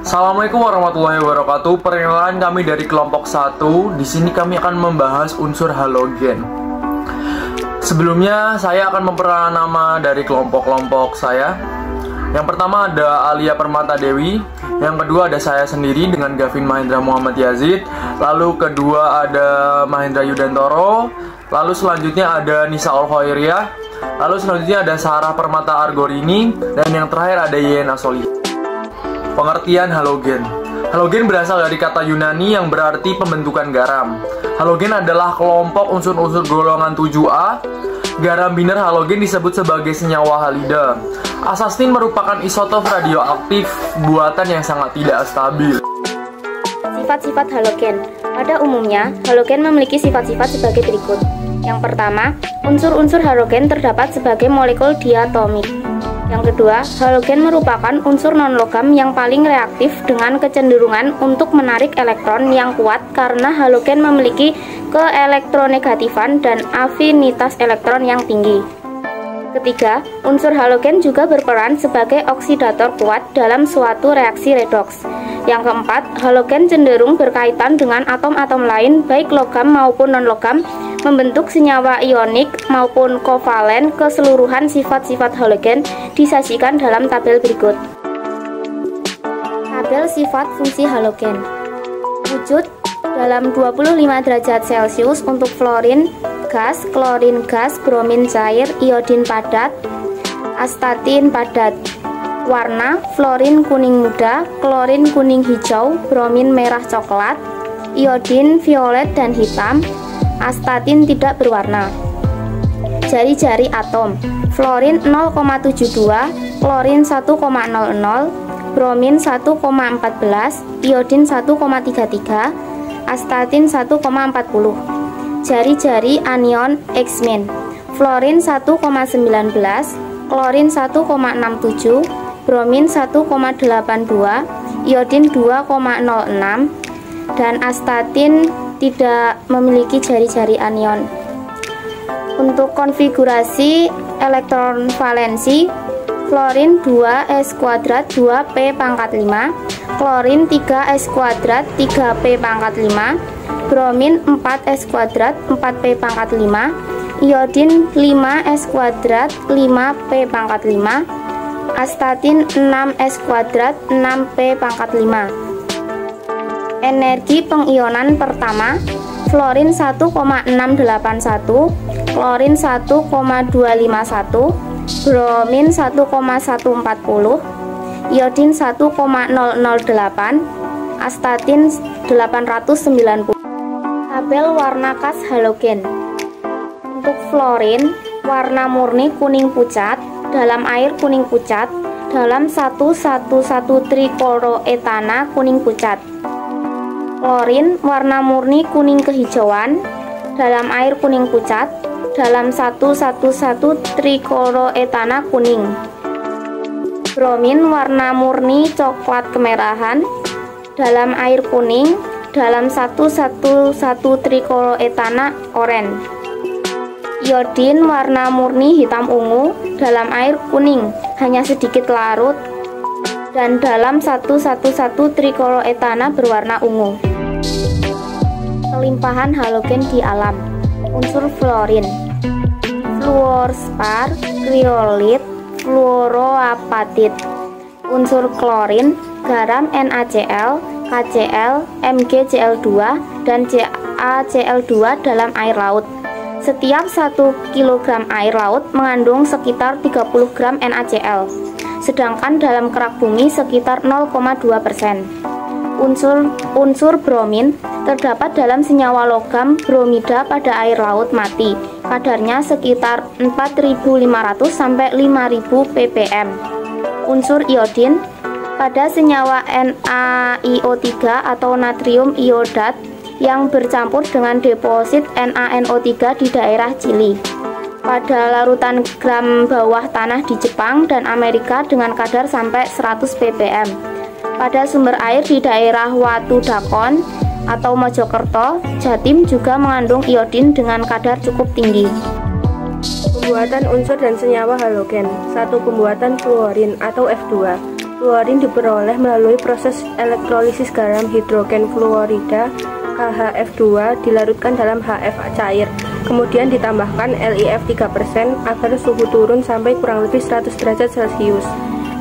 Assalamualaikum warahmatullahi wabarakatuh. Perkenalan kami dari kelompok 1. Di sini kami akan membahas unsur halogen. Sebelumnya saya akan memperkenalkan nama dari kelompok-kelompok saya. Yang pertama ada Alia Permata Dewi. Yang kedua ada saya sendiri dengan Gavin Mahendra Muhammad Yazid. Lalu kedua ada Mahendra Yudantoro. Lalu selanjutnya ada Nisa Olkhoiriyah. Lalu selanjutnya ada Sarah Permata Argorini. Dan yang terakhir ada Yen Asoli. Pengertian halogen. Halogen berasal dari kata Yunani yang berarti pembentukan garam. Halogen adalah kelompok unsur-unsur golongan 7A. Garam biner halogen disebut sebagai senyawa halida. Asasin merupakan isotop radioaktif buatan yang sangat tidak stabil. Sifat-sifat halogen. Pada umumnya, halogen memiliki sifat-sifat sebagai berikut. Yang pertama, unsur-unsur halogen terdapat sebagai molekul diatomik. Yang kedua, halogen merupakan unsur non-logam yang paling reaktif dengan kecenderungan untuk menarik elektron yang kuat karena halogen memiliki keelektronegatifan dan afinitas elektron yang tinggi. Ketiga, unsur halogen juga berperan sebagai oksidator kuat dalam suatu reaksi redoks. Yang keempat, halogen cenderung berkaitan dengan atom-atom lain baik logam maupun non-logam, membentuk senyawa ionik maupun kovalen. Keseluruhan sifat-sifat halogen disajikan dalam tabel berikut. Tabel sifat fungsi halogen. Wujud dalam 25 derajat Celcius untuk fluorin gas, klorin gas, bromin cair, iodin padat, astatin padat. Warna, fluorin kuning muda, klorin kuning hijau, bromin merah coklat, iodin violet dan hitam, astatin tidak berwarna. Jari-jari atom, fluorin 0,72, klorin 1,00, bromin 1,14, iodin 1,33, astatin 1,40. Jari-jari anion X-min, fluorin 1,19, klorin 1,67, bromin 1,82, iodin 2,06, dan astatin tidak memiliki jari-jari anion. Untuk konfigurasi elektron valensi, fluorin 2s kuadrat 2p pangkat 5, klorin 3s kuadrat 3p pangkat 5, bromin 4s kuadrat 4p pangkat 5, iodin 5s kuadrat 5p pangkat 5, astatin 6s kuadrat 6p pangkat 5. Energi pengionan pertama, fluorin 1,681, klorin 1,251, bromin 1,140, iodin 1,008, astatin 890. Tabel warna khas halogen. Untuk fluorin, warna murni kuning pucat, dalam air kuning pucat, dalam 1,11 trikloretana kuning pucat. Klorin, warna murni kuning kehijauan, dalam air kuning pucat, dalam 1,11 trikloretana kuning. Bromin, warna murni coklat kemerahan, dalam air kuning, dalam 1,11 trikloretana oranye. Iodin, warna murni hitam ungu, dalam air kuning, hanya sedikit larut, dan dalam 1,11 trikloretana berwarna ungu. Kelimpahan halogen di alam. Unsur fluorin, fluorspar, kriolit, fluoroapatit. Unsur klorin, garam NaCl, KCl, MgCl2, dan CaCl2 dalam air laut. Setiap 1 kg air laut mengandung sekitar 30 gram NaCl, sedangkan dalam kerak bumi sekitar 0,2%. Unsur bromin terdapat dalam senyawa logam bromida pada air laut mati, kadarnya sekitar 4.500 sampai 5.000 ppm. Unsur iodin pada senyawa NaIO3 atau natrium iodat yang bercampur dengan deposit NaNO3 di daerah Chili, pada larutan gram bawah tanah di Jepang dan Amerika dengan kadar sampai 100 ppm. Pada sumber air di daerah Watu Dakon atau Mojokerto, Jatim juga mengandung iodin dengan kadar cukup tinggi. Pembuatan unsur dan senyawa halogen. 1. Pembuatan fluorin atau F2. Fluorin diperoleh melalui proses elektrolisis garam hidrogen fluorida KHF2 dilarutkan dalam HF cair, kemudian ditambahkan LiF 3% agar suhu turun sampai kurang lebih 100 derajat Celcius.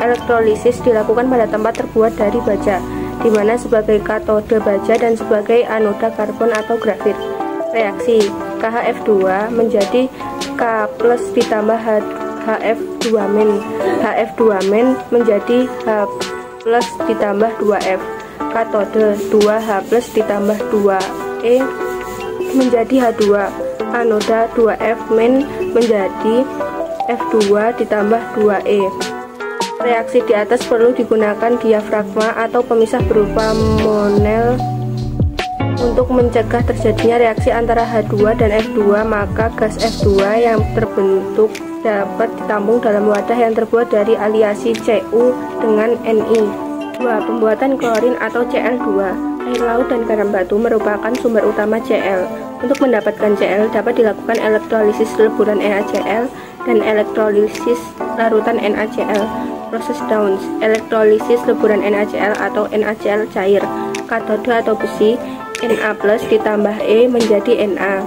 Elektrolisis dilakukan pada tempat terbuat dari baja, di mana sebagai katode baja dan sebagai anoda karbon atau grafit. Reaksi KHF2 menjadi K+ ditambah HF2-. HF2- menjadi H+ ditambah 2F. Katode 2H+ ditambah 2E menjadi H2. Anoda 2F- menjadi F2 ditambah 2E. Reaksi di atas perlu digunakan diafragma atau pemisah berupa monel untuk mencegah terjadinya reaksi antara H2 dan F2, maka gas F2 yang terbentuk dapat ditampung dalam wadah yang terbuat dari aliasi Cu dengan Ni. 2. Pembuatan klorin atau Cl2. Air laut dan garam batu merupakan sumber utama Cl. Untuk mendapatkan Cl dapat dilakukan elektrolisis leburan NaCl dan elektrolisis larutan NaCl. Proses Downs, elektrolisis leburan NaCl atau NaCl cair, katode atau besi, Na+ ditambah E menjadi Na.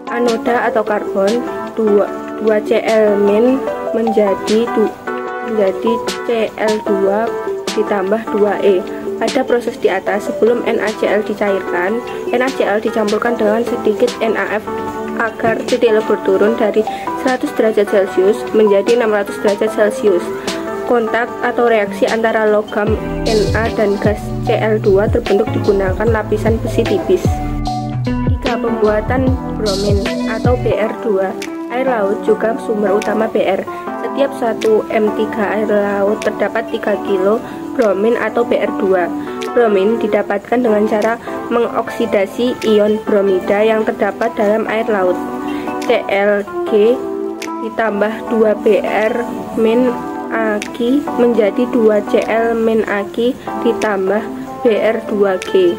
Anoda atau karbon, 2Cl- menjadi Cl2 ditambah 2E. Pada proses di atas, sebelum NaCl dicairkan, NaCl dicampurkan dengan sedikit NaF agar titik lebur turun dari 100 derajat Celcius menjadi 600 derajat Celcius. Kontak atau reaksi antara logam Na dan gas Cl2 terbentuk digunakan lapisan besi tipis. 3. Pembuatan bromin atau Br2. Air laut juga sumber utama Br. Setiap 1 M3 air laut terdapat 3 kg bromin atau Br2. Bromin didapatkan dengan cara mengoksidasi ion bromida yang terdapat dalam air laut. Clg ditambah 2Br- Ag menjadi 2Cl- Ag ditambah Br2G.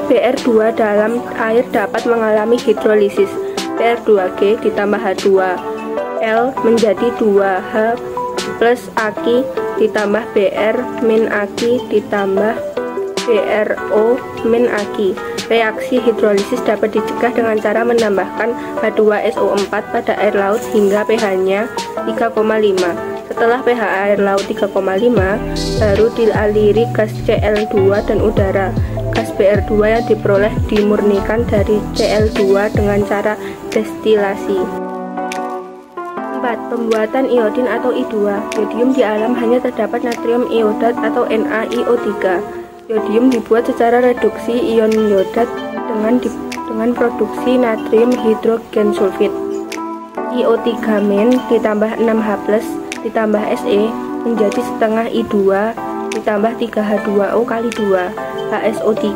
Br2 dalam air dapat mengalami hidrolisis. Br2G ditambah H2L menjadi 2H+ Ag ditambah Br- Ag ditambah BrO- Ag. Reaksi hidrolisis dapat dicegah dengan cara menambahkan H2SO4 pada air laut hingga pH-nya 3,5. Setelah pH air laut 3,5, baru dialiri gas Cl2 dan udara. Gas Br2 yang diperoleh dimurnikan dari Cl2 dengan cara destilasi. 4. Pembuatan iodin atau I2. Yodium di alam hanya terdapat natrium iodat atau NaIO3. Yodium dibuat secara reduksi ion iodat dengan produksi natrium hidrogensulfit. IO3- ditambah 6H+ ditambah Se menjadi setengah I2 ditambah 3H2O kali 2. HSO3-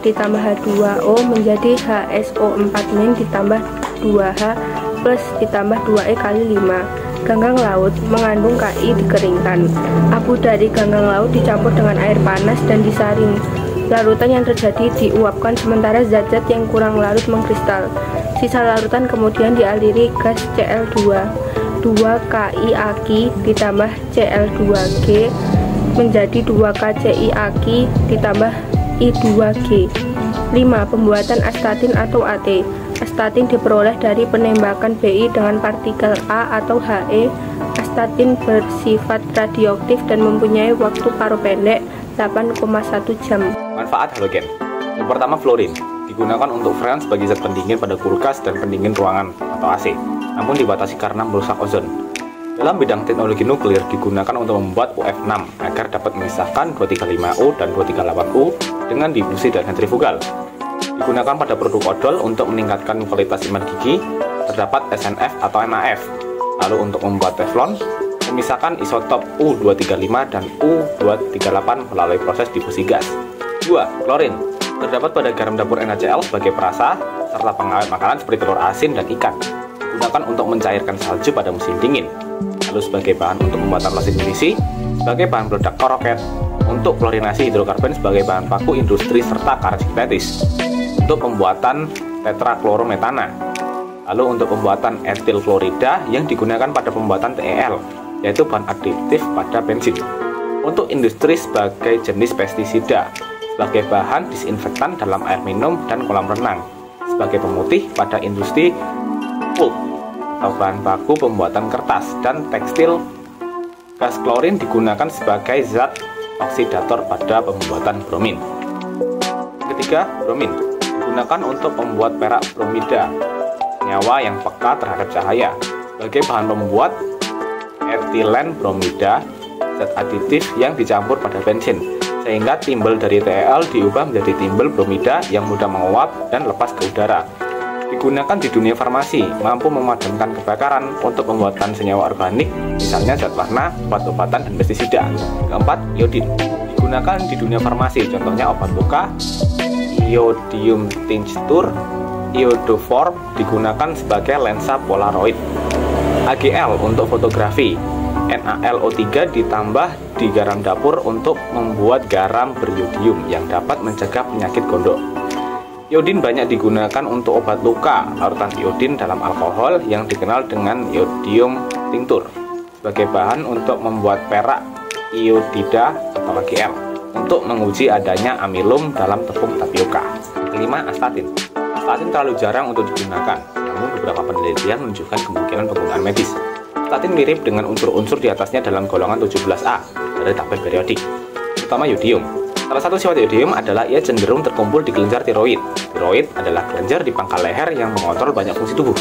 ditambah H2O menjadi HSO4- ditambah 2H+ ditambah 2E kali 5. Ganggang laut mengandung Ki dikeringkan. Abu dari ganggang laut dicampur dengan air panas dan disaring. Larutan yang terjadi diuapkan sementara zat-zat yang kurang larut mengkristal. Sisa larutan kemudian dialiri gas Cl2. 2KiAg ditambah Cl2G menjadi 2KCiAg ditambah I2G. 5. Pembuatan astatin atau At. Astatin diperoleh dari penembakan Bi dengan partikel A atau He. Astatin bersifat radioaktif dan mempunyai waktu paruh pendek 8,1 jam. Manfaat halogen. Yang pertama, fluorin digunakan untuk freon sebagai zat pendingin pada kulkas dan pendingin ruangan atau AC, namun dibatasi karena merusak ozon. Dalam bidang teknologi nuklir digunakan untuk membuat UF6 agar dapat memisahkan 235O dan 238U dengan difusi dan sentrifugal. Digunakan pada produk odol untuk meningkatkan kualitas iman gigi, terdapat SNF atau MAF. Lalu untuk membuat teflon, memisahkan isotop U235 dan U238 melalui proses difusi gas. 2. Klorin terdapat pada garam dapur NaCl sebagai perasa, serta pengawet makanan seperti telur asin dan ikan. Digunakan untuk mencairkan salju pada musim dingin. Lalu sebagai bahan untuk pembuatan mesin munisi, sebagai bahan peledak roket, untuk klorinasi hidrokarbon sebagai bahan baku industri serta karet sintetis, untuk pembuatan tetraklorometana. Lalu untuk pembuatan etil klorida yang digunakan pada pembuatan TEL, yaitu bahan adiktif pada bensin. Untuk industri sebagai jenis pestisida, sebagai bahan disinfektan dalam air minum dan kolam renang, sebagai pemutih pada industri pulp atau bahan baku pembuatan kertas dan tekstil. Gas klorin digunakan sebagai zat oksidator pada pembuatan bromin. Ketiga, bromin digunakan untuk membuat perak bromida, senyawa yang peka terhadap cahaya, sebagai bahan pembuat etilen bromida, zat aditif yang dicampur pada bensin, sehingga timbul dari TeL diubah menjadi timbul bromida yang mudah menguap dan lepas ke udara. Digunakan di dunia farmasi, mampu memadamkan kebakaran untuk pembuatan senyawa organik, misalnya zat warna, obat-obatan, dan pestisida. Keempat, iodin digunakan di dunia farmasi, contohnya obat luka, iodium tincture, iodoform digunakan sebagai lensa polaroid. AgL untuk fotografi, NaLO3 ditambah di garam dapur untuk membuat garam beriodium yang dapat mencegah penyakit gondok. Iodin banyak digunakan untuk obat luka, larutan iodin dalam alkohol yang dikenal dengan iodium tincture, sebagai bahan untuk membuat perak iodida atau AgL, untuk menguji adanya amilum dalam tepung tapioka. Kelima, astatin. Astatin terlalu jarang untuk digunakan, namun beberapa penelitian menunjukkan kemungkinan penggunaan medis. Astatin mirip dengan unsur-unsur di atasnya dalam golongan 17A dari tabel periodik, terutama yodium. Salah satu sifat yodium adalah ia cenderung terkumpul di kelenjar tiroid. Tiroid adalah kelenjar di pangkal leher yang mengontrol banyak fungsi tubuh.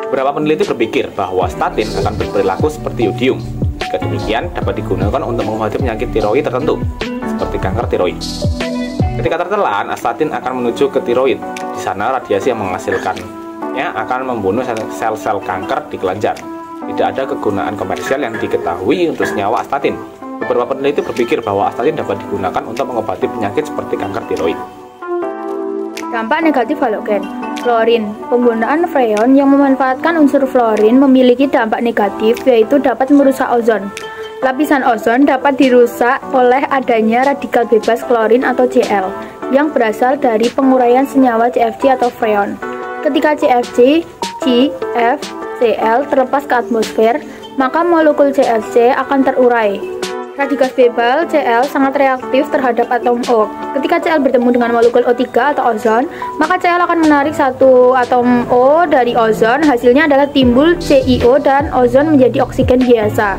Beberapa peneliti berpikir bahwa statin akan berperilaku seperti yodium. Jika demikian, dapat digunakan untuk mengobati penyakit tiroid tertentu, seperti kanker tiroid. Ketika tertelan, astatin akan menuju ke tiroid. Di sana, radiasi yang menghasilkannya akan membunuh sel-sel kanker di kelenjar. Tidak ada kegunaan komersial yang diketahui untuk senyawa astatin. Beberapa peneliti berpikir bahwa astatin dapat digunakan untuk mengobati penyakit seperti kanker tiroid. Dampak negatif halogen. Fluorin. Penggunaan freon yang memanfaatkan unsur fluorin memiliki dampak negatif, yaitu dapat merusak ozon. Lapisan ozon dapat dirusak oleh adanya radikal bebas klorin atau Cl yang berasal dari penguraian senyawa CFC atau freon. Ketika CFC, CF, Cl terlepas ke atmosfer, maka molekul CFC akan terurai. Radikal bebas Cl sangat reaktif terhadap atom O. Ketika Cl bertemu dengan molekul O3 atau ozon, maka Cl akan menarik satu atom O dari ozon. Hasilnya adalah timbul CiO dan ozon menjadi oksigen biasa.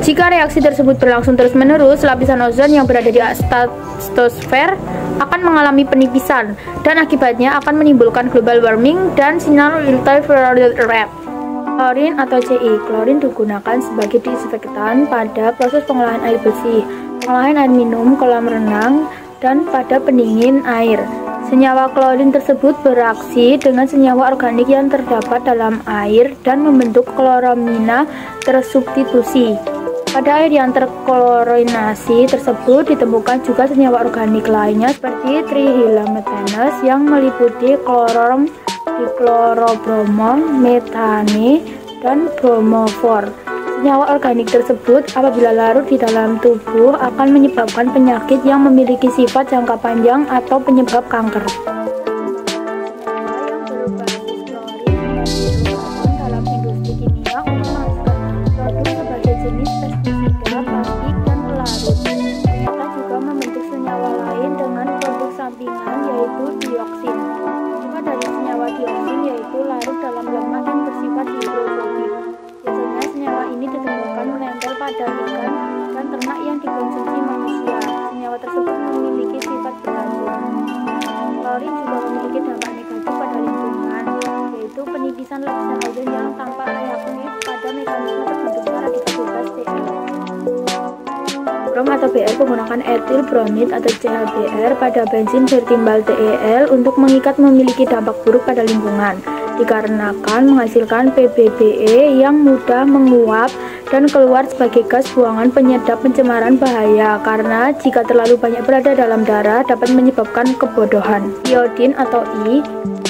Jika reaksi tersebut berlangsung terus-menerus, lapisan ozon yang berada di stratosfer akan mengalami penipisan, dan akibatnya akan menimbulkan global warming dan sinar ultraviolet red. Klorin atau Ci. Klorin digunakan sebagai disinfektan pada proses pengolahan air bersih, pengolahan air minum, kolam renang, dan pada pendingin air. Senyawa klorin tersebut bereaksi dengan senyawa organik yang terdapat dalam air dan membentuk kloramina tersubstitusi. Pada air yang terklorinasi tersebut ditemukan juga senyawa organik lainnya seperti trihalomethanes yang meliputi klorom, diklorobromo, metane, dan bromofor. Senyawa organik tersebut apabila larut di dalam tubuh akan menyebabkan penyakit yang memiliki sifat jangka panjang atau penyebab kanker. Dalam industri kimia untuk menghasilkan produk sebagai jenis pestisida, plastik, dan pelarut. Ternyata juga membentuk senyawa lain dengan produk sampingan yaitu dioksin. Sifat dari senyawa dioksin yaitu larut dalam lemak yang bersifat hidrofobik. Biasanya senyawa ini ditemukan menempel pada ikan dan ternak yang dikonsumsi manusia. Senyawa tersebut memiliki sifat beracun. Klorin juga memiliki dampak negatif pada lingkungan, yaitu penipisan lapisan ozon yang tampak reaktif pada mekanisme terbentuknya radikal bebas Cl. Brom atau Br menggunakan etil bromid atau CHBr pada bensin bertimbal TeL untuk mengikat memiliki dampak buruk pada lingkungan, dikarenakan menghasilkan PBBE yang mudah menguap dan keluar sebagai gas buangan penyedap pencemaran bahaya, karena jika terlalu banyak berada dalam darah dapat menyebabkan kebodohan. Iodin atau I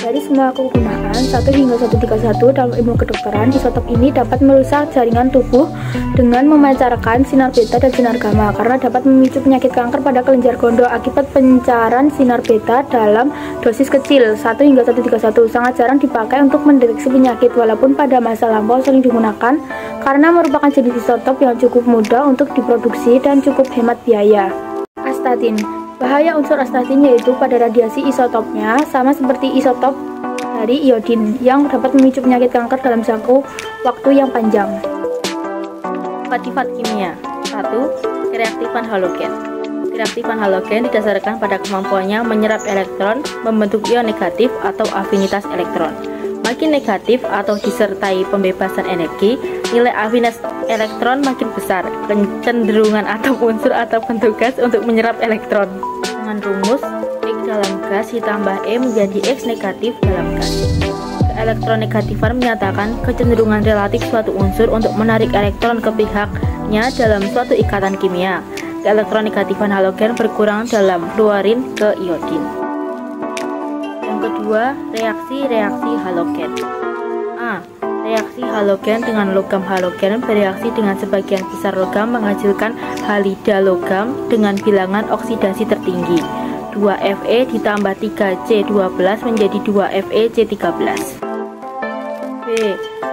Dari semua kegunaan 1 hingga 131 dalam ilmu kedokteran, isotop ini dapat merusak jaringan tubuh dengan memancarkan sinar beta dan sinar gamma karena dapat memicu penyakit kanker pada kelenjar gondok akibat pancaran sinar beta dalam dosis kecil 1 hingga 131. Sangat jarang dipakai untuk mendeteksi penyakit, walaupun pada masa lampau sering digunakan karena merupakan jenis isotop yang cukup mudah untuk diproduksi dan cukup hemat biaya. Astatin. Bahaya unsur astatin yaitu pada radiasi isotopnya sama seperti isotop dari iodin yang dapat memicu penyakit kanker dalam jangka waktu yang panjang. Sifat-sifat kimia. 1. Kereaktifan halogen. Kereaktifan halogen didasarkan pada kemampuannya menyerap elektron, membentuk ion negatif atau afinitas elektron. Makin negatif atau disertai pembebasan energi, nilai afinitas elektron makin besar, kecenderungan atom unsur atau petugas untuk menyerap elektron. Dengan rumus X dalam gas ditambah E menjadi X negatif dalam gas. Keelektronegatifan menyatakan kecenderungan relatif suatu unsur untuk menarik elektron ke pihaknya dalam suatu ikatan kimia. Keelektronegatifan halogen berkurang dalam fluorin ke iodin. Yang kedua, reaksi-reaksi halogen. A. Reaksi halogen dengan logam halogen bereaksi dengan sebagian besar logam menghasilkan halida logam dengan bilangan oksidasi tertinggi. 2Fe ditambah 3C12 menjadi 2FeC13. B.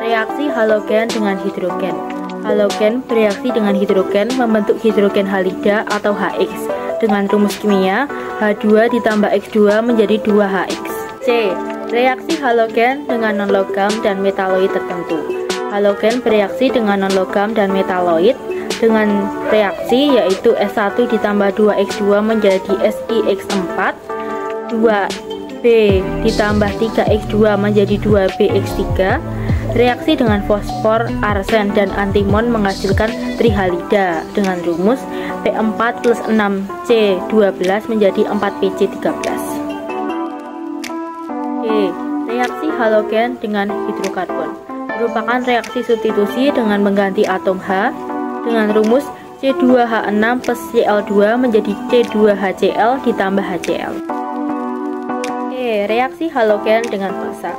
Reaksi halogen dengan hidrogen. Halogen bereaksi dengan hidrogen membentuk hidrogen halida atau HX. Dengan rumus kimia, H2 ditambah X2 menjadi 2HX. C. Reaksi halogen dengan non-logam dan metaloid tertentu. Halogen bereaksi dengan non-logam dan metaloid dengan reaksi yaitu S1 ditambah 2X2 menjadi SiX4, 2B ditambah 3X2 menjadi 2BX3. Reaksi dengan fosfor, arsen, dan antimon menghasilkan trihalida dengan rumus P4 plus 6C12 menjadi 4PC13. Reaksi halogen dengan hidrokarbon merupakan reaksi substitusi dengan mengganti atom H dengan rumus C2H6 plus Cl2 menjadi C2HCl ditambah HCl. Reaksi halogen dengan basa.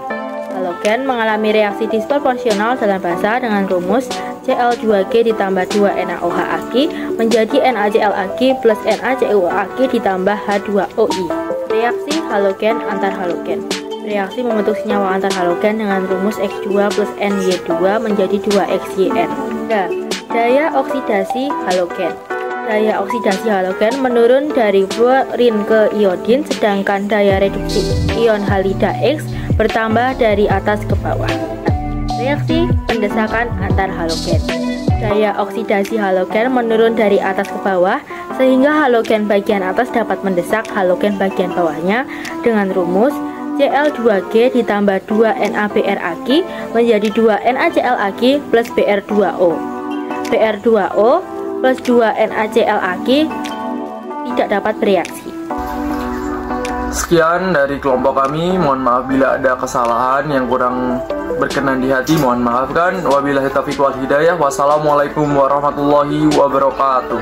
Halogen mengalami reaksi disproporsional dalam basa dengan rumus Cl2G ditambah 2NaOH Ag menjadi NaClAg plus NaCuAg ditambah H2OI. Reaksi halogen antar halogen. Reaksi membentuk senyawa antar halogen dengan rumus X2 plus Ny2 menjadi 2XYN. Daya oksidasi halogen. Daya oksidasi halogen menurun dari fluorin ke iodin, sedangkan daya reduksi ion halida X bertambah dari atas ke bawah. Reaksi pendesakan antar halogen. Daya oksidasi halogen menurun dari atas ke bawah, sehingga halogen bagian atas dapat mendesak halogen bagian bawahnya dengan rumus Cl2G ditambah 2NaBrAg menjadi 2NaClAg plus Br2O. Br2O plus 2NaClAg tidak dapat bereaksi. Sekian dari kelompok kami, mohon maaf bila ada kesalahan yang kurang berkenan di hati, mohon maafkan. Wabillahi taufiq wal hidayah. Wassalamualaikum warahmatullahi wabarakatuh.